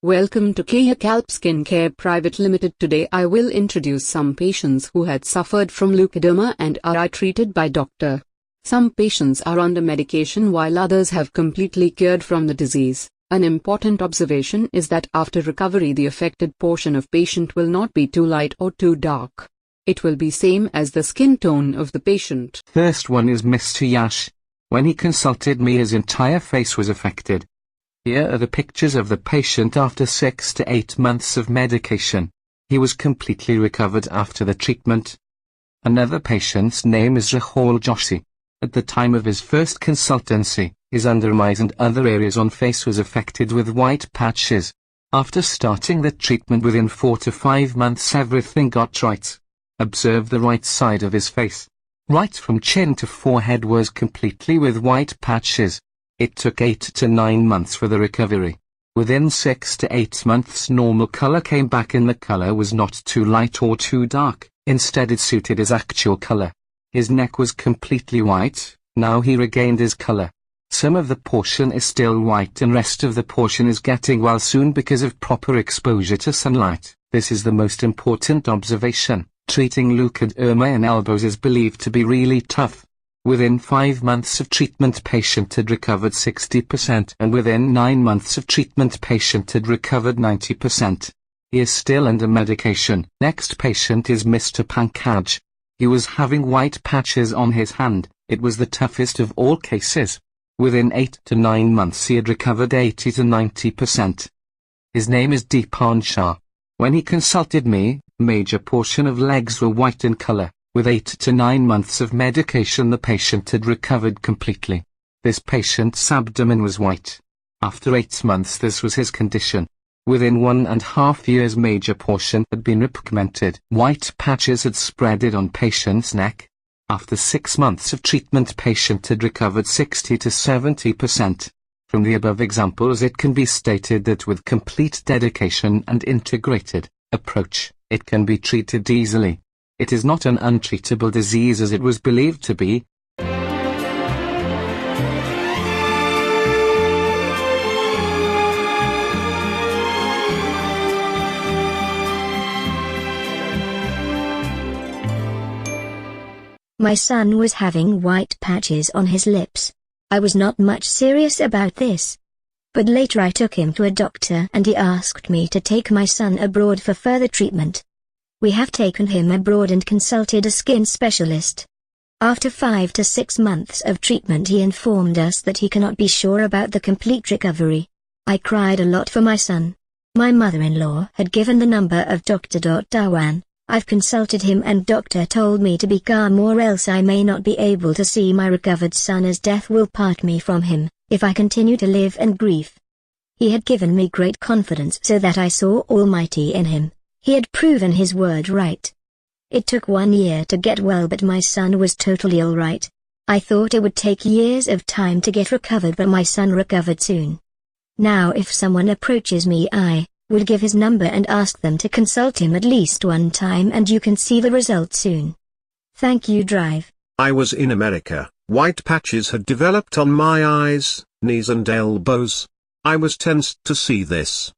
Welcome to Kayakalp Skincare Private Limited. Today I will introduce some patients who had suffered from leukoderma and are treated by doctor. Some patients are under medication while others have completely cured from the disease. An important observation is that after recovery the affected portion of patient will not be too light or too dark. It will be same as the skin tone of the patient. First one is Mr. Yash. When he consulted me his entire face was affected. Here are the pictures of the patient after 6 to 8 months of medication. He was completely recovered after the treatment. Another patient's name is Rahul Joshi. At the time of his first consultancy, his underarms and other areas on face was affected with white patches. After starting the treatment within 4 to 5 months everything got right. Observe the right side of his face. Right from chin to forehead was completely with white patches. It took 8 to 9 months for the recovery. Within 6 to 8 months normal color came back and the color was not too light or too dark, instead it suited his actual color. His neck was completely white, now he regained his color. Some of the portion is still white and rest of the portion is getting well soon because of proper exposure to sunlight. This is the most important observation. Treating leukoderma in elbows is believed to be really tough. Within 5 months of treatment patient had recovered 60% and within 9 months of treatment patient had recovered 90%. He is still under medication. Next patient is Mr. Pankaj. He was having white patches on his hand. It was the toughest of all cases. Within 8 to 9 months he had recovered 80 to 90%. His name is Deepan Shah. When he consulted me, major portion of legs were white in color. With 8 to 9 months of medication the patient had recovered completely. This patient's abdomen was white. After 8 months this was his condition. Within 1.5 years major portion had been repigmented. White patches had spreaded on patient's neck. After 6 months of treatment patient had recovered 60 to 70%. From the above examples it can be stated that with complete dedication and integrated approach, it can be treated easily. It is not an untreatable disease as it was believed to be. My son was having white patches on his lips. I was not much serious about this. But later I took him to a doctor and he asked me to take my son abroad for further treatment. We have taken him abroad and consulted a skin specialist. After 5 to 6 months of treatment he informed us that he cannot be sure about the complete recovery. I cried a lot for my son. My mother-in-law had given the number of Dr. Dawan. I've consulted him and doctor told me to be calm or else I may not be able to see my recovered son as death will part me from him, if I continue to live in grief. He had given me great confidence so that I saw Almighty in him. He had proven his word right. It took 1 year to get well but my son was totally alright. I thought it would take years of time to get recovered but my son recovered soon. Now if someone approaches me I would give his number and ask them to consult him at least one time and you can see the result soon. Thank you. Drive. I was in America. White patches had developed on my eyes, knees and elbows. I was tensed to see this.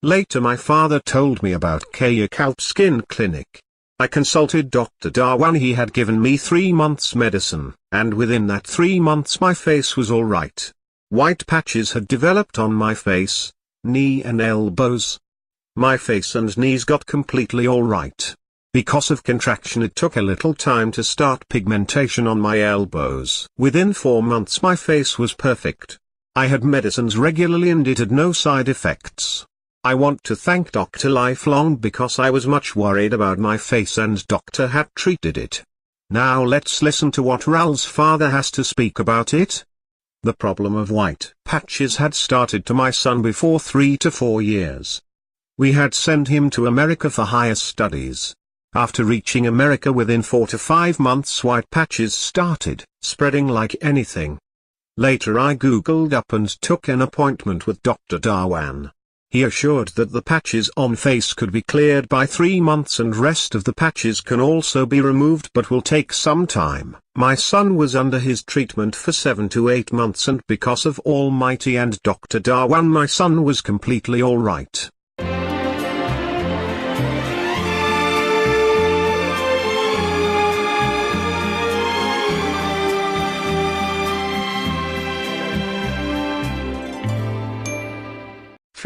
Later my father told me about Kayakalp Skin Clinic. I consulted Dr. Dawan. He had given me 3 months medicine, and within that 3 months my face was alright. White patches had developed on my face, knee and elbows. My face and knees got completely alright. Because of contraction it took a little time to start pigmentation on my elbows. Within 4 months my face was perfect. I had medicines regularly and it had no side effects. I want to thank Dr. Lifelong because I was much worried about my face and doctor had treated it. Now let's listen to what Raul's father has to speak about it. The problem of white patches had started to my son before 3 to 4 years. We had sent him to America for higher studies. After reaching America within 4 to 5 months white patches started spreading like anything. Later I googled up and took an appointment with Dr. Dawan. He assured that the patches on face could be cleared by 3 months and rest of the patches can also be removed but will take some time. My son was under his treatment for 7 to 8 months and because of Almighty and Dr. Dawan my son was completely alright.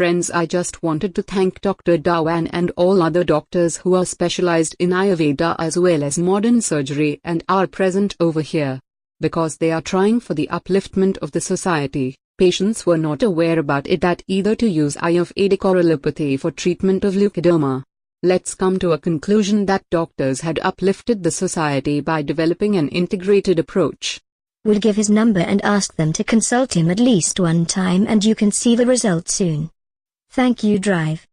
Friends, I just wanted to thank Dr. Dawan and all other doctors who are specialized in Ayurveda as well as modern surgery and are present over here. Because they are trying for the upliftment of the society, patients were not aware about it that either to use Ayurvedic or allopathy for treatment of leukoderma. Let's come to a conclusion that doctors had uplifted the society by developing an integrated approach. We'll give his number and ask them to consult him at least one time and you can see the result soon. Thank you, Drive.